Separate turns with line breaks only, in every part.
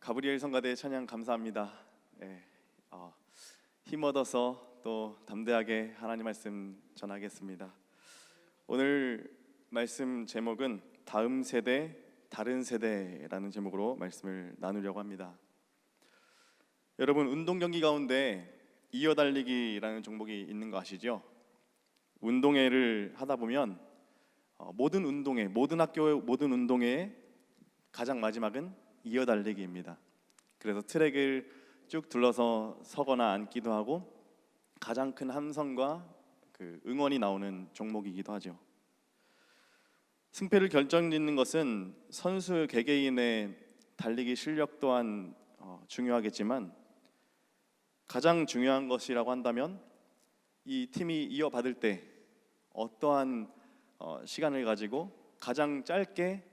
가브리엘 성가대 찬양 감사합니다. 네, 힘 얻어서 또 담대하게 하나님 말씀 전하겠습니다. 오늘 말씀 제목은 다음 세대, 다른 세대라는 제목으로 말씀을 나누려고 합니다. 여러분, 운동 경기 가운데 이어달리기라는 종목이 있는 거 아시죠? 운동회를 하다 보면 모든 운동회, 모든 학교 모든 운동회의 가장 마지막은 이어달리기입니다. 그래서 트랙을 쭉 둘러서 서거나 앉기도 하고 가장 큰 함성과 응원이 나오는 종목이기도 하죠. 승패를 결정짓는 것은 선수 개개인의 달리기 실력 또한 중요하겠지만 가장 중요한 것이라고 한다면 이 팀이 이어받을 때 어떠한 시간을 가지고 가장 짧게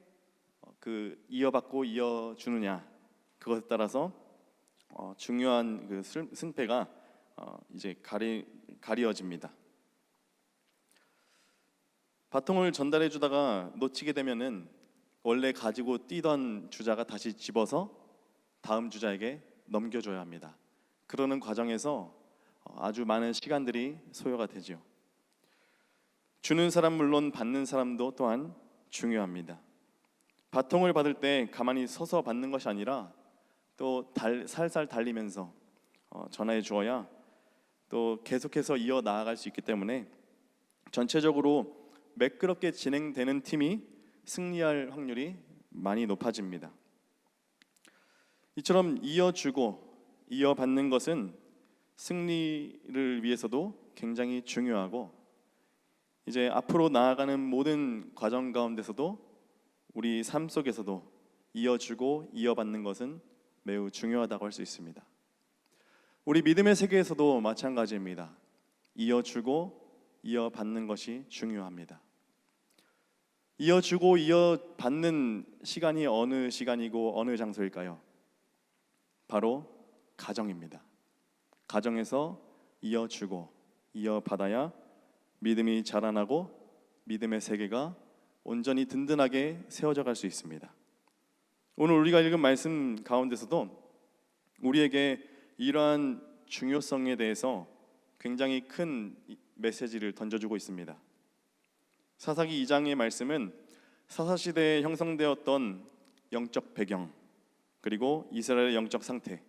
이어받고 이어주느냐, 그것에 따라서 중요한 승패가 이제 가려집니다. 바통을 전달해 주다가 놓치게 되면은 원래 가지고 뛰던 주자가 다시 집어서 다음 주자에게 넘겨줘야 합니다. 그러는 과정에서 아주 많은 시간들이 소요가 되죠. 주는 사람 물론 받는 사람도 또한 중요합니다. 바통을 받을 때 가만히 서서 받는 것이 아니라 또 살살 달리면서 전하해 주어야 또 계속해서 이어 나아갈 수 있기 때문에 전체적으로 매끄럽게 진행되는 팀이 승리할 확률이 많이 높아집니다. 이처럼 이어주고 이어받는 것은 승리를 위해서도 굉장히 중요하고 이제 앞으로 나아가는 모든 과정 가운데서도 우리 삶 속에서도 이어주고 이어받는 것은 매우 중요하다고 할 수 있습니다. 우리 믿음의 세계에서도 마찬가지입니다. 이어주고 이어받는 것이 중요합니다. 이어주고 이어받는 시간이 어느 시간이고 어느 장소일까요? 바로 가정입니다. 가정에서 이어주고 이어받아야 믿음이 자라나고 믿음의 세계가 온전히 든든하게 세워져 갈 수 있습니다. 오늘 우리가 읽은 말씀 가운데서도 우리에게 이러한 중요성에 대해서 굉장히 큰 메시지를 던져주고 있습니다. 사사기 2장의 말씀은 사사시대에 형성되었던 영적 배경, 그리고 이스라엘의 영적 상태,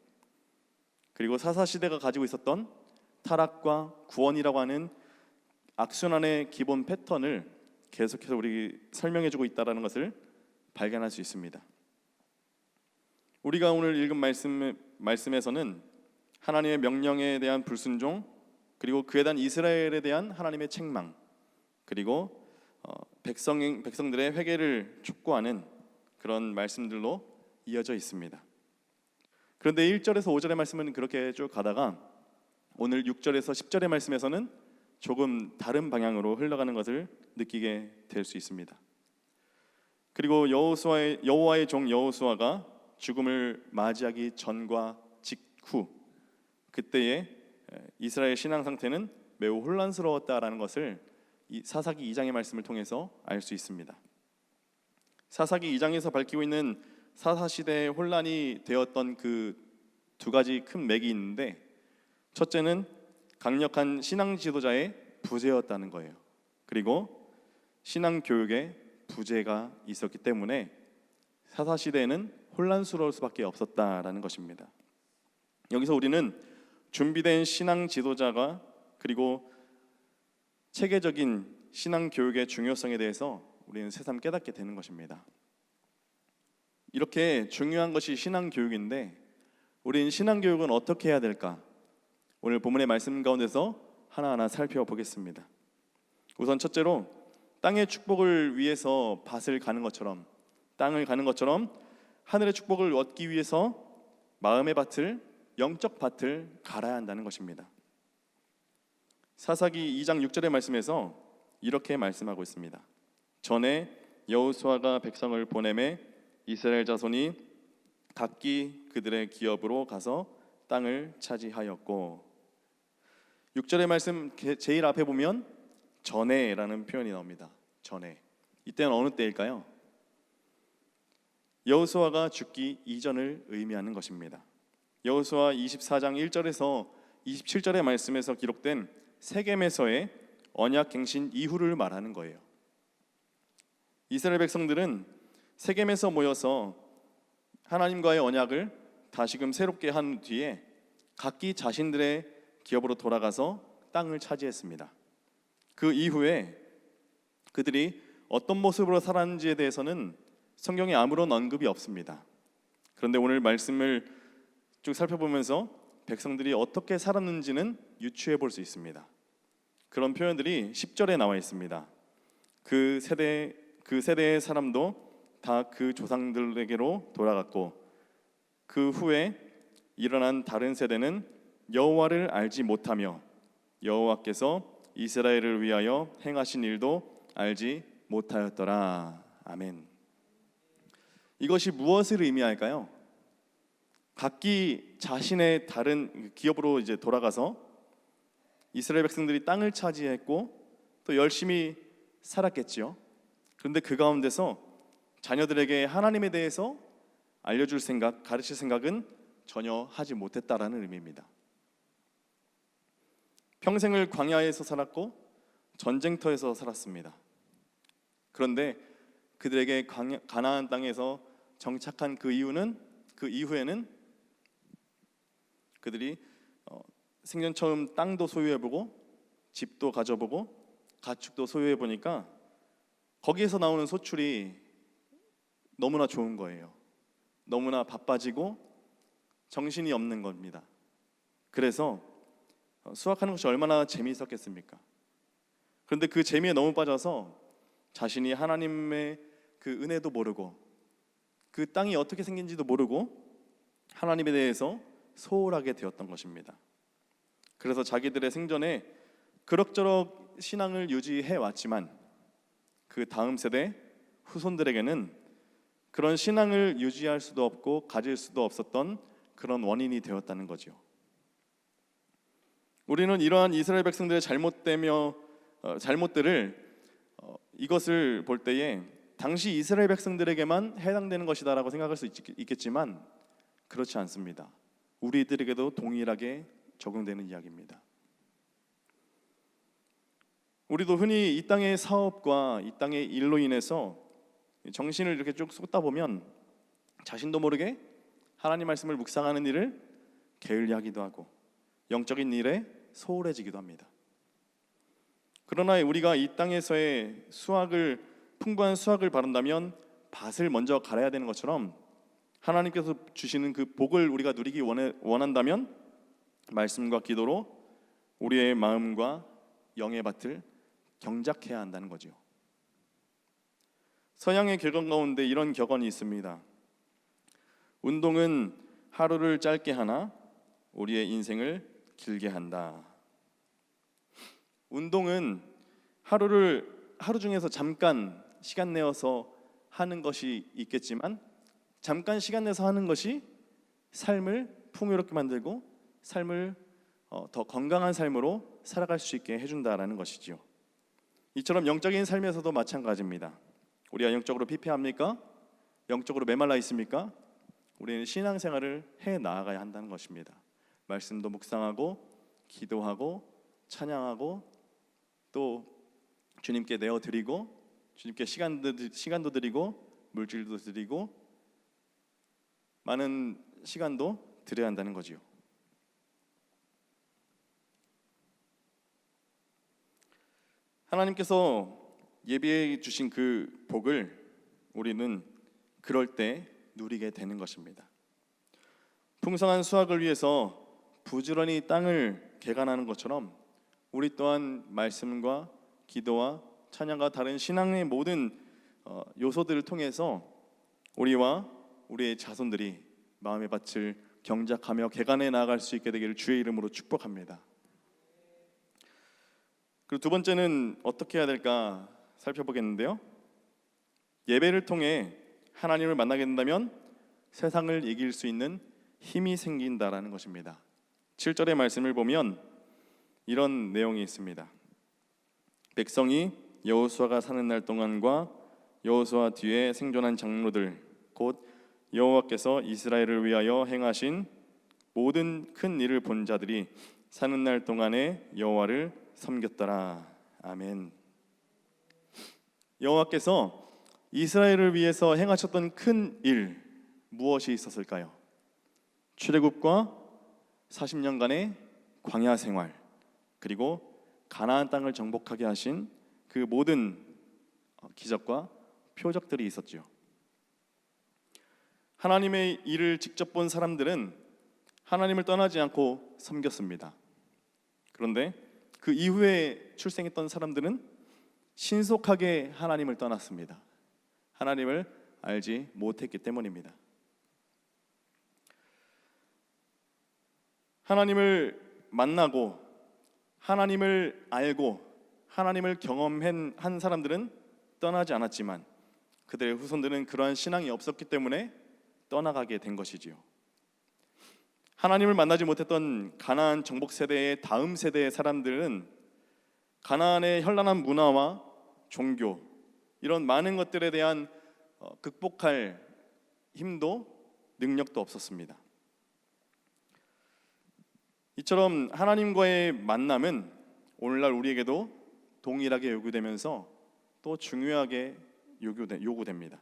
그리고 사사시대가 가지고 있었던 타락과 구원이라고 하는 악순환의 기본 패턴을 계속해서 우리 설명해주고 있다는 것을 발견할 수 있습니다. 우리가 오늘 읽은 말씀에서는 하나님의 명령에 대한 불순종, 그리고 그에 대한 이스라엘에 대한 하나님의 책망, 그리고 백성들의 회개를 촉구하는 그런 말씀들로 이어져 있습니다. 그런데 1절에서 5절의 말씀은 그렇게 쭉 가다가 오늘 6절에서 10절의 말씀에서는 조금 다른 방향으로 흘러가는 것을 느끼게 될 수 있습니다. 그리고 여호와의 종 여호수아가 죽음을 맞이하기 전과 직후, 그때의 이스라엘 신앙 상태는 매우 혼란스러웠다라는 것을 이 사사기 2장의 말씀을 통해서 알 수 있습니다. 사사기 2장에서 밝히고 있는 사사시대의 혼란이 되었던 그 두 가지 큰 맥이 있는데, 첫째는 강력한 신앙 지도자의 부재였다는 거예요. 그리고 신앙 교육에 부재가 있었기 때문에 사사시대에는 혼란스러울 수밖에 없었다라는 것입니다. 여기서 우리는 준비된 신앙 지도자가 그리고 체계적인 신앙 교육의 중요성에 대해서 우리는 새삼 깨닫게 되는 것입니다. 이렇게 중요한 것이 신앙 교육인데 우리는 신앙 교육은 어떻게 해야 될까? 오늘 본문의 말씀 가운데서 하나하나 살펴보겠습니다. 우선 첫째로 땅의 축복을 위해서 밭을 가는 것처럼, 땅을 가는 것처럼 하늘의 축복을 얻기 위해서 마음의 밭을, 영적 밭을 갈아야 한다는 것입니다. 사사기 2장 6절의 말씀에서 이렇게 말씀하고 있습니다. 전에 여호수아가 백성을 보내매 이스라엘 자손이 각기 그들의 기업으로 가서 땅을 차지하였고, 6절의 말씀 제일 앞에 보면 전에라는 표현이 나옵니다. 전에. 이때는 어느 때일까요? 여호수아가 죽기 이전을 의미하는 것입니다. 여호수아 24장 1절에서 27절의 말씀에서 기록된 세겜에서의 언약 갱신 이후를 말하는 거예요. 이스라엘 백성들은 세겜에서 모여서 하나님과의 언약을 다시금 새롭게 한 뒤에 각기 자신들의 기업으로 돌아가서 땅을 차지했습니다. 그 이후에 그들이 어떤 모습으로 살았는지에 대해서는 성경에 아무런 언급이 없습니다. 그런데 오늘 말씀을 쭉 살펴보면서 백성들이 어떻게 살았는지는 유추해 볼 수 있습니다. 그런 표현들이 10절에 나와 있습니다. 그 세대의 사람도 다 그 조상들에게로 돌아갔고 그 후에 일어난 다른 세대는 여호와를 알지 못하며 여호와께서 이스라엘을 위하여 행하신 일도 알지 못하였더라. 아멘. 이것이 무엇을 의미할까요? 각기 자신의 다른 기업으로 이제 돌아가서 이스라엘 백성들이 땅을 차지했고 또 열심히 살았겠지요. 그런데 그 가운데서 자녀들에게 하나님에 대해서 알려줄 생각, 가르칠 생각은 전혀 하지 못했다라는 의미입니다. 평생을 광야에서 살았고 전쟁터에서 살았습니다. 그런데 그들에게 가나안 땅에서 정착한 그 이후에는 그들이 생전 처음 땅도 소유해보고 집도 가져보고 가축도 소유해보니까 거기에서 나오는 소출이 너무나 좋은 거예요. 너무나 바빠지고 정신이 없는 겁니다. 그래서 수확하는 것이 얼마나 재미있었겠습니까? 그런데 그 재미에 너무 빠져서 자신이 하나님의 그 은혜도 모르고 그 땅이 어떻게 생긴지도 모르고 하나님에 대해서 소홀하게 되었던 것입니다. 그래서 자기들의 생전에 그럭저럭 신앙을 유지해 왔지만 그 다음 세대 후손들에게는 그런 신앙을 유지할 수도 없고 가질 수도 없었던 그런 원인이 되었다는 거죠. 우리는 이러한 이스라엘 백성들의 잘못들을 이것을 볼 때에 당시 이스라엘 백성들에게만 해당되는 것이다라고 생각할 수 있겠지만 그렇지 않습니다. 우리들에게도 동일하게 적용되는 이야기입니다. 우리도 흔히 이 땅의 사업과 이 땅의 일로 인해서 정신을 이렇게 쭉 쏟다 보면 자신도 모르게 하나님 말씀을 묵상하는 일을 게을리하기도 하고 영적인 일에 소홀해지기도 합니다. 그러나 우리가 이 땅에서의 풍부한 수확을 바란다면 밭을 먼저 갈아야 되는 것처럼 하나님께서 주시는 그 복을 우리가 누리기 원한다면 말씀과 기도로 우리의 마음과 영의 밭을 경작해야 한다는 거죠. 서양의 격언 가운데 이런 격언이 있습니다. 운동은 하루를 짧게 하나 우리의 인생을 길게 한다. 운동은 하루 중에서 잠깐 시간 내어서 하는 것이 있겠지만 잠깐 시간 내서 하는 것이 삶을 풍요롭게 만들고 삶을 더 건강한 삶으로 살아갈 수 있게 해준다라는 것이지요. 이처럼 영적인 삶에서도 마찬가지입니다. 우리가 영적으로 피폐합니까? 영적으로 메말라 있습니까? 우리는 신앙생활을 해 나아가야 한다는 것입니다. 말씀도 묵상하고 기도하고 찬양하고 또 주님께 내어드리고 주님께 시간도 드리고 물질도 드리고 많은 시간도 드려야 한다는 거지요. 하나님께서 예비해 주신 그 복을 우리는 그럴 때 누리게 되는 것입니다. 풍성한 수확을 위해서 부지런히 땅을 개간하는 것처럼 우리 또한 말씀과 기도와 찬양과 다른 신앙의 모든 요소들을 통해서 우리와 우리의 자손들이 마음의 밭을 경작하며 개간해 나아갈 수 있게 되기를 주의 이름으로 축복합니다. 그리고 두 번째는 어떻게 해야 될까 살펴보겠는데요. 예배를 통해 하나님을 만나게 된다면 세상을 이길 수 있는 힘이 생긴다라는 것입니다. 7절의 말씀을 보면 이런 내용이 있습니다. 백성이 여호수아가 사는 날 동안과 여호수아 뒤에 생존한 장로들 곧 여호와께서 이스라엘을 위하여 행하신 모든 큰 일을 본 자들이 사는 날 동안에 여호와를 섬겼더라. 아멘. 여호와께서 이스라엘을 위해서 행하셨던 큰 일 무엇이 있었을까요? 출애굽과 40년간의 광야 생활, 그리고 가나안 땅을 정복하게 하신 그 모든 기적과 표적들이 있었죠. 하나님의 일을 직접 본 사람들은 하나님을 떠나지 않고 섬겼습니다. 그런데 그 이후에 출생했던 사람들은 신속하게 하나님을 떠났습니다. 하나님을 알지 못했기 때문입니다. 하나님을 만나고 하나님을 알고 하나님을 경험한 사람들은 떠나지 않았지만 그들의 후손들은 그러한 신앙이 없었기 때문에 떠나가게 된 것이지요. 하나님을 만나지 못했던 가나안 정복 세대의 다음 세대의 사람들은 가나안의 현란한 문화와 종교, 이런 많은 것들에 대한 극복할 힘도 능력도 없었습니다. 이처럼 하나님과의 만남은 오늘날 우리에게도 동일하게 요구되면서 또 중요하게 요구됩니다.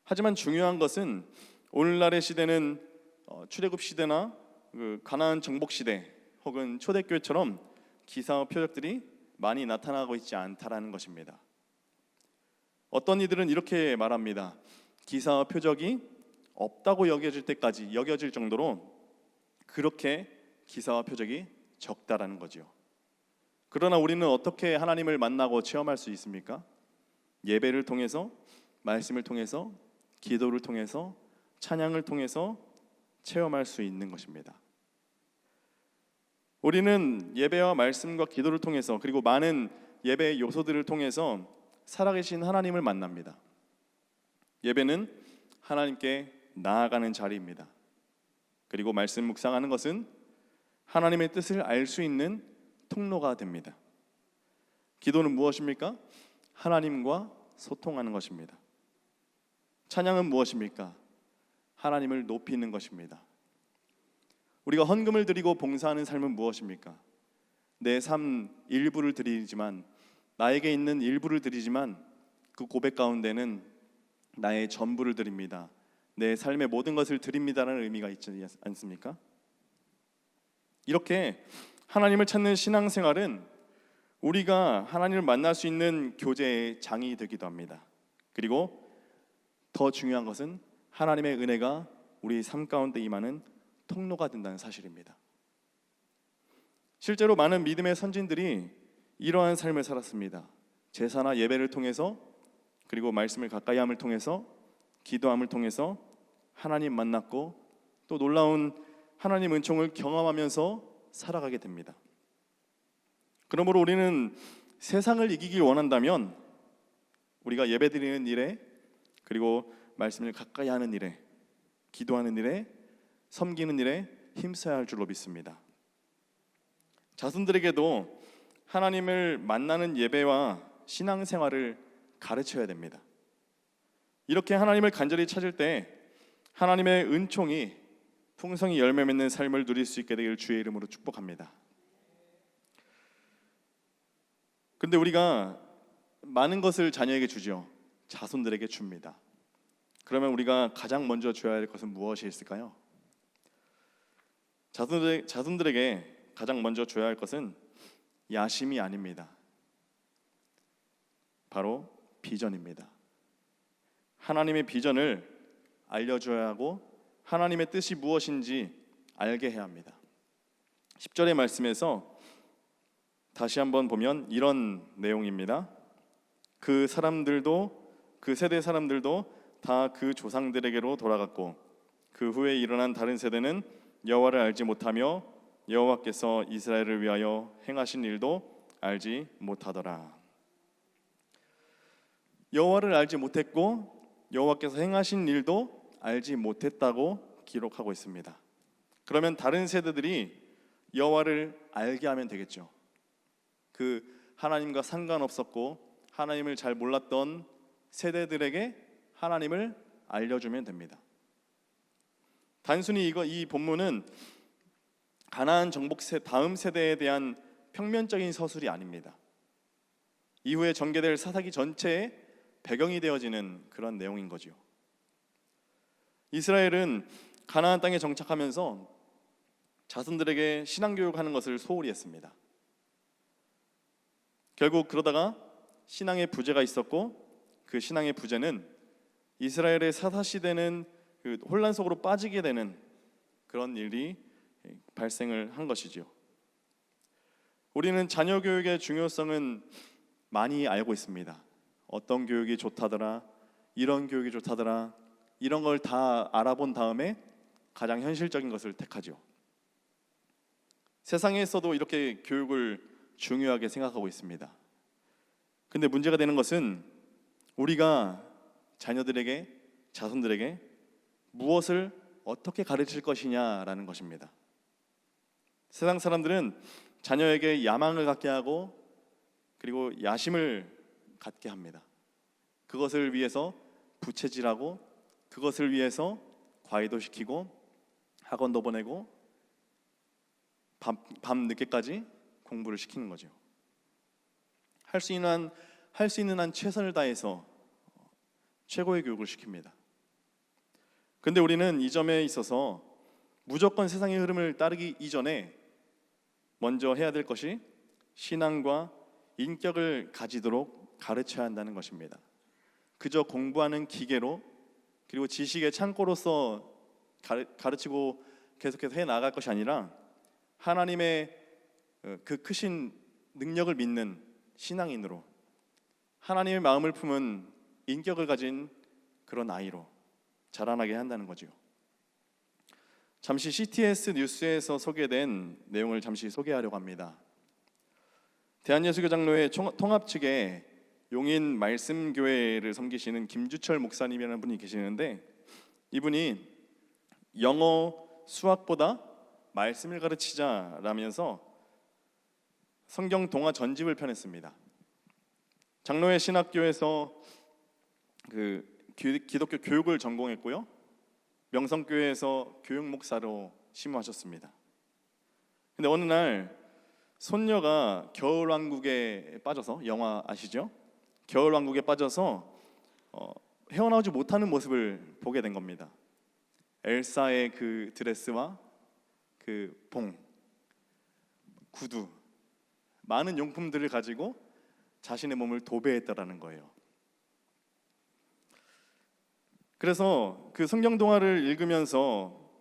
하지만 중요한 것은 오늘날의 시대는 출애굽 시대나 가나안 정복 시대 혹은 초대교회처럼 기사와 표적들이 많이 나타나고 있지 않다라는 것입니다. 어떤 이들은 이렇게 말합니다. 기사와 표적이 없다고 여겨질 정도로 그렇게 기사와 표적이 적다라는 거죠. 그러나 우리는 어떻게 하나님을 만나고 체험할 수 있습니까? 예배를 통해서, 말씀을 통해서, 기도를 통해서, 찬양을 통해서 체험할 수 있는 것입니다. 우리는 예배와 말씀과 기도를 통해서, 그리고 많은 예배의 요소들을 통해서 살아계신 하나님을 만납니다. 예배는 하나님께 나아가는 자리입니다. 그리고 말씀 묵상하는 것은 하나님의 뜻을 알 수 있는 통로가 됩니다. 기도는 무엇입니까? 하나님과 소통하는 것입니다. 찬양은 무엇입니까? 하나님을 높이는 것입니다. 우리가 헌금을 드리고 봉사하는 삶은 무엇입니까? 내 삶 일부를 드리지만, 나에게 있는 일부를 드리지만 그 고백 가운데는 나의 전부를 드립니다. 내 삶의 모든 것을 드립니다라는 의미가 있지 않습니까? 이렇게 하나님을 찾는 신앙생활은 우리가 하나님을 만날 수 있는 교제의 장이 되기도 합니다. 그리고 더 중요한 것은 하나님의 은혜가 우리 삶 가운데 임하는 통로가 된다는 사실입니다. 실제로 많은 믿음의 선진들이 이러한 삶을 살았습니다. 제사나 예배를 통해서, 그리고 말씀을 가까이함을 통해서, 기도함을 통해서 하나님 만났고 또 놀라운 하나님 은총을 경험하면서 살아가게 됩니다. 그러므로 우리는 세상을 이기길 원한다면 우리가 예배드리는 일에, 그리고 말씀을 가까이 하는 일에, 기도하는 일에, 섬기는 일에 힘써야 할 줄로 믿습니다. 자손들에게도 하나님을 만나는 예배와 신앙생활을 가르쳐야 됩니다. 이렇게 하나님을 간절히 찾을 때 하나님의 은총이 풍성히 열매 맺는 삶을 누릴 수 있게 되길 주의 이름으로 축복합니다. 그런데 우리가 많은 것을 자녀에게 주죠. 자손들에게 줍니다. 그러면 우리가 가장 먼저 줘야 할 것은 무엇이 있을까요? 자손들에게 가장 먼저 줘야 할 것은 야심이 아닙니다. 바로 비전입니다. 하나님의 비전을 알려줘야 하고 하나님의 뜻이 무엇인지 알게 해야 합니다. 10절의 말씀에서 다시 한번 보면 이런 내용입니다. 그 세대 사람들도 다 그 조상들에게로 돌아갔고 그 후에 일어난 다른 세대는 여호와를 알지 못하며 여호와께서 이스라엘을 위하여 행하신 일도 알지 못하더라. 여호와를 알지 못했고 여호와께서 행하신 일도 알지 못했다고 기록하고 있습니다. 그러면 다른 세대들이 여호와를 알게 하면 되겠죠. 그 하나님과 상관없었고 하나님을 잘 몰랐던 세대들에게 하나님을 알려주면 됩니다. 단순히 이 본문은 가나안 정복 다음 세대에 대한 평면적인 서술이 아닙니다. 이후에 전개될 사사기 전체의 배경이 되어지는 그런 내용인 거죠. 이스라엘은 가나안 땅에 정착하면서 자손들에게 신앙교육하는 것을 소홀히 했습니다. 결국 그러다가 신앙의 부재가 있었고, 그 신앙의 부재는 이스라엘의 사사시대는 그 혼란 속으로 빠지게 되는 그런 일이 발생을 한 것이죠. 우리는 자녀 교육의 중요성은 많이 알고 있습니다. 어떤 교육이 좋다더라, 이런 교육이 좋다더라, 이런 걸 다 알아본 다음에 가장 현실적인 것을 택하죠. 세상에서도 이렇게 교육을 중요하게 생각하고 있습니다. 근데 문제가 되는 것은 우리가 자녀들에게, 자손들에게 무엇을 어떻게 가르칠 것이냐라는 것입니다. 세상 사람들은 자녀에게 야망을 갖게 하고 그리고 야심을 갖게 합니다. 그것을 위해서 부채질하고, 그것을 위해서 과외도 시키고, 학원도 보내고, 밤 늦게까지 공부를 시키는 거죠. 할 수 있는 한 최선을 다해서 최고의 교육을 시킵니다. 근데 우리는 이 점에 있어서 무조건 세상의 흐름을 따르기 이전에 먼저 해야 될 것이 신앙과 인격을 가지도록 가르쳐야 한다는 것입니다. 그저 공부하는 기계로, 그리고 지식의 창고로서 가르치고 계속해서 해나갈 것이 아니라 하나님의 그 크신 능력을 믿는 신앙인으로, 하나님의 마음을 품은 인격을 가진 그런 아이로 자라나게 한다는 거죠. 잠시 CTS 뉴스에서 소개된 내용을 잠시 소개하려고 합니다. 대한예수교장로회 통합 측에 용인 말씀교회를 섬기시는 김주철 목사님이라는 분이 계시는데, 이분이 영어, 수학보다 말씀을 가르치자라면서 성경 동화 전집을 펴냈습니다. 장로회 신학교에서 그 기독교 교육을 전공했고요, 명성교회에서 교육 목사로 심호하셨습니다. 근데 어느 날 손녀가 겨울왕국에 빠져서, 영화 아시죠? 겨울왕국에 빠져서 헤어나오지 못하는 모습을 보게 된 겁니다. 엘사의 그 드레스와 그 봉, 구두, 많은 용품들을 가지고 자신의 몸을 도배했다라는 거예요. 그래서 그 성경 동화를 읽으면서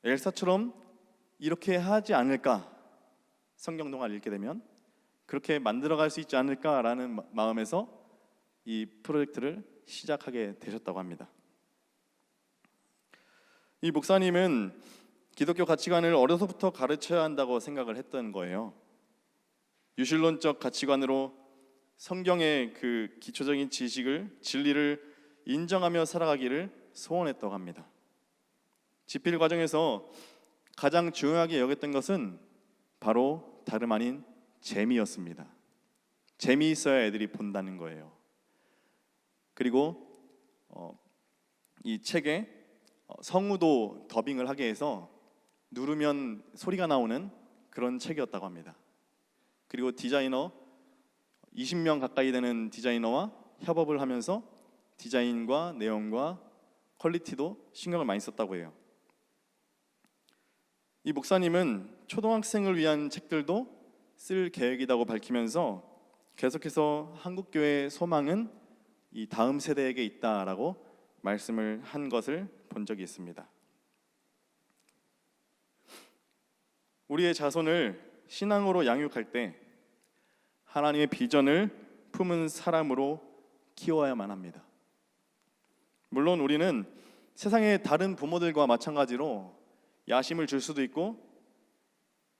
엘사처럼 이렇게 하지 않을까, 성경 동화를 읽게 되면 그렇게 만들어갈 수 있지 않을까라는 마음에서 이 프로젝트를 시작하게 되셨다고 합니다. 이 목사님은 기독교 가치관을 어려서부터 가르쳐야 한다고 생각을 했던 거예요. 유실론적 가치관으로 성경의 그 기초적인 지식을, 진리를 인정하며 살아가기를 소원했다고 합니다. 집필 과정에서 가장 중요하게 여겼던 것은 바로 다름 아닌 재미였습니다. 재미있어야 애들이 본다는 거예요. 그리고 이 책에 성우도 더빙을 하게 해서 누르면 소리가 나오는 그런 책이었다고 합니다. 그리고 디자이너 20명 가까이 되는 디자이너와 협업을 하면서 디자인과 내용과 퀄리티도 신경을 많이 썼다고 해요. 이 목사님은 초등학생을 위한 책들도 쓸 계획이라고 밝히면서 계속해서 한국교회의 소망은 이 다음 세대에게 있다라고 말씀을 한 것을 본 적이 있습니다. 우리의 자손을 신앙으로 양육할 때 하나님의 비전을 품은 사람으로 키워야만 합니다. 물론 우리는 세상의 다른 부모들과 마찬가지로 야심을 줄 수도 있고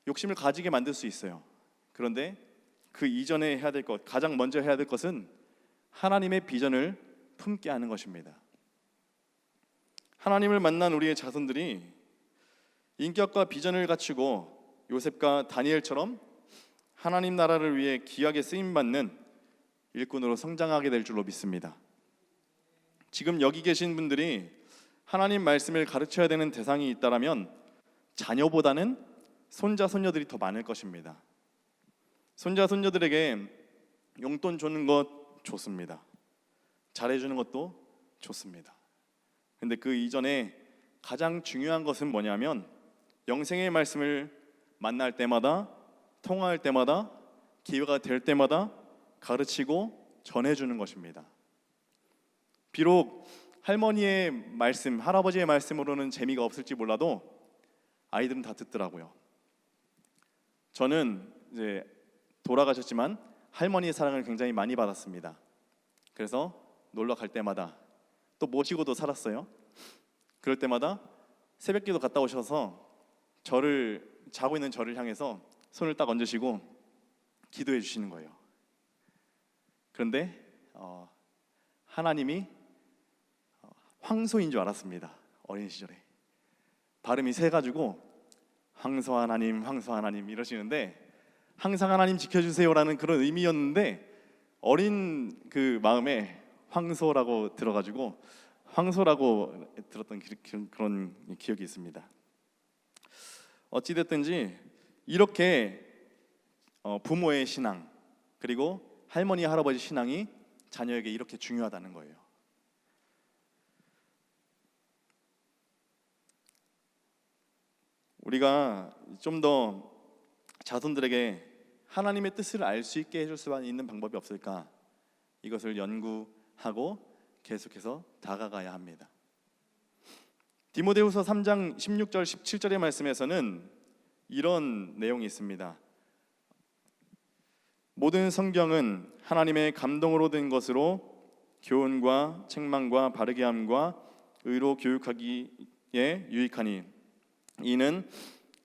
욕심을 가지게 만들 수 있어요. 그런데 그 이전에 해야 될 것, 가장 먼저 해야 될 것은 하나님의 비전을 품게 하는 것입니다. 하나님을 만난 우리의 자손들이 인격과 비전을 갖추고 요셉과 다니엘처럼 하나님 나라를 위해 귀하게 쓰임받는 일꾼으로 성장하게 될 줄로 믿습니다. 지금 여기 계신 분들이 하나님 말씀을 가르쳐야 되는 대상이 있다라면 자녀보다는 손자, 손녀들이 더 많을 것입니다. 손자, 손녀들에게 용돈 주는 것 좋습니다. 잘해주는 것도 좋습니다. 근데 그 이전에 가장 중요한 것은 뭐냐면 영생의 말씀을 만날 때마다, 통화할 때마다, 기회가 될 때마다 가르치고 전해주는 것입니다. 비록 할머니의 말씀, 할아버지의 말씀으로는 재미가 없을지 몰라도 아이들은 다 듣더라고요. 저는 이제 돌아가셨지만 할머니의 사랑을 굉장히 많이 받았습니다. 그래서 놀러 갈 때마다 또 모시고도 살았어요. 그럴 때마다 새벽기도 갔다 오셔서 자고 있는 저를 향해서 손을 딱 얹으시고 기도해 주시는 거예요. 그런데 하나님이 황소인 줄 알았습니다. 어린 시절에 발음이 세가지고 황소 하나님, 황소 하나님 이러시는데 항상 하나님 지켜주세요라는 그런 의미였는데 어린 그 마음에 황소라고 들어가지고 황소라고 들었던 그런 기억이 있습니다. 어찌됐든지 이렇게 부모의 신앙 그리고 할머니, 할아버지 신앙이 자녀에게 이렇게 중요하다는 거예요. 우리가 좀 더 자손들에게 하나님의 뜻을 알 수 있게 해줄 수 있는 방법이 없을까? 이것을 연구하고 계속해서 다가가야 합니다. 디모데후서 3장 16절 17절의 말씀에서는 이런 내용이 있습니다. 모든 성경은 하나님의 감동으로 된 것으로 교훈과 책망과 바르게 함과 의로 교육하기에 유익하니 이는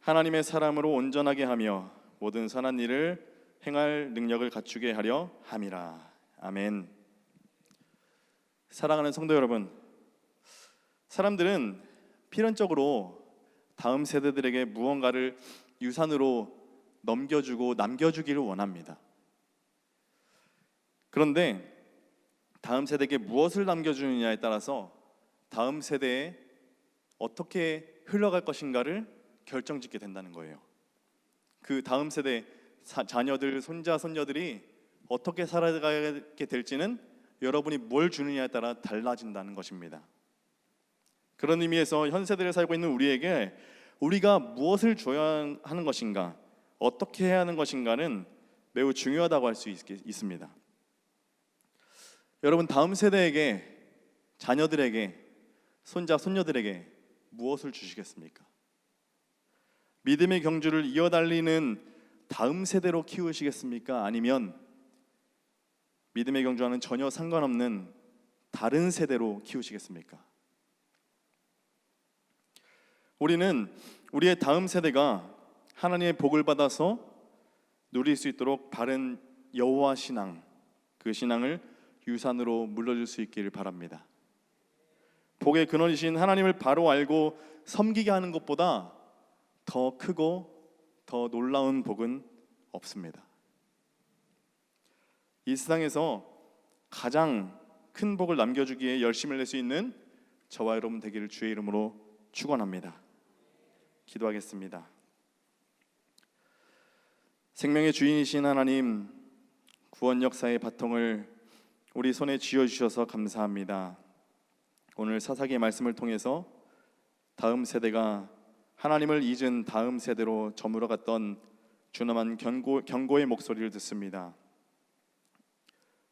하나님의 사람으로 온전하게 하며 모든 선한 일을 행할 능력을 갖추게 하려 함이라. 아멘. 사랑하는 성도 여러분, 사람들은 필연적으로 다음 세대들에게 무언가를 유산으로 넘겨주고 남겨주기를 원합니다. 그런데 다음 세대에게 무엇을 남겨주느냐에 따라서 다음 세대에 어떻게 흘러갈 것인가를 결정짓게 된다는 거예요. 그 다음 세대 자녀들, 손자, 손녀들이 어떻게 살아가게 될지는 여러분이 뭘 주느냐에 따라 달라진다는 것입니다. 그런 의미에서 현 세대를 살고 있는 우리에게 우리가 무엇을 줘야 하는 것인가, 어떻게 해야 하는 것인가는 매우 중요하다고 할 수 있습니다. 여러분, 다음 세대에게, 자녀들에게, 손자, 손녀들에게 무엇을 주시겠습니까? 믿음의 경주를 이어달리는 다음 세대로 키우시겠습니까? 아니면 믿음의 경주와는 전혀 상관없는 다른 세대로 키우시겠습니까? 우리는 우리의 다음 세대가 하나님의 복을 받아서 누릴 수 있도록 바른 여호와 신앙, 그 신앙을 유산으로 물려줄 수 있기를 바랍니다. 복의 근원이신 하나님을 바로 알고 섬기게 하는 것보다 더 크고 더 놀라운 복은 없습니다. 이 세상에서 가장 큰 복을 남겨주기에 열심을 낼 수 있는 저와 여러분 되기를 주의 이름으로 축원합니다. 기도하겠습니다. 생명의 주인이신 하나님, 구원 역사의 바통을 우리 손에 쥐어주셔서 감사합니다. 오늘 사사기의 말씀을 통해서 다음 세대가 하나님을 잊은 다음 세대로 저물어갔던 준엄한 경고의 목소리를 듣습니다.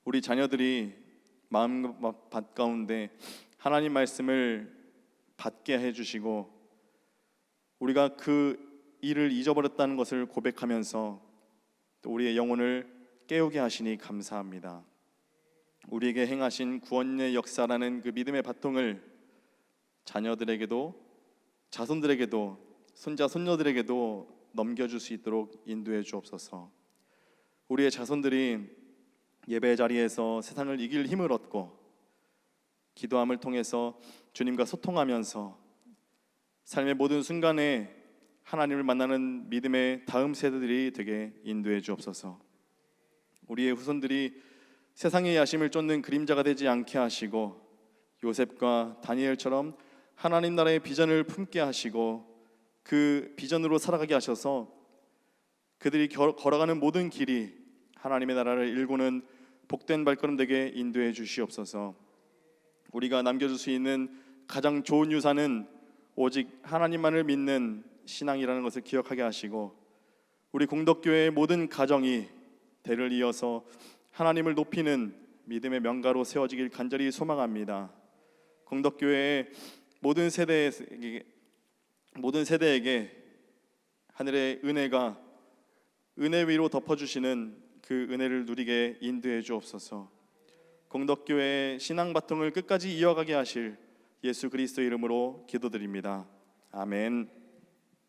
우리 자녀들이 마음 밭 가운데 하나님 말씀을 받게 해주시고 우리가 그 일을 잊어버렸다는 것을 고백하면서 또 우리의 영혼을 깨우게 하시니 감사합니다. 우리에게 행하신 구원의 역사라는 그 믿음의 바통을 자녀들에게도 자손들에게도 손자 손녀들에게도 넘겨줄 수 있도록 인도해 주옵소서. 우리의 자손들이 예배 자리에서 세상을 이길 힘을 얻고 기도함을 통해서 주님과 소통하면서 삶의 모든 순간에 하나님을 만나는 믿음의 다음 세대들이 되게 인도해 주옵소서. 우리의 후손들이 세상의 야심을 쫓는 그림자가 되지 않게 하시고 요셉과 다니엘처럼 하나님 나라의 비전을 품게 하시고 그 비전으로 살아가게 하셔서 그들이 걸어가는 모든 길이 하나님의 나라를 일구는 복된 발걸음 되게 인도해 주시옵소서. 우리가 남겨줄 수 있는 가장 좋은 유산은 오직 하나님만을 믿는 신앙이라는 것을 기억하게 하시고 우리 공덕교회의 모든 가정이 대를 이어서 하나님을 높이는 믿음의 명가로 세워지길 간절히 소망합니다. 공덕교회의 모든 세대에게 하늘의 은혜가 은혜 위로 덮어주시는 그 은혜를 누리게 인도해 주옵소서. 공덕교회의 신앙 바통을 끝까지 이어가게 하실 예수 그리스도 이름으로 기도드립니다. 아멘.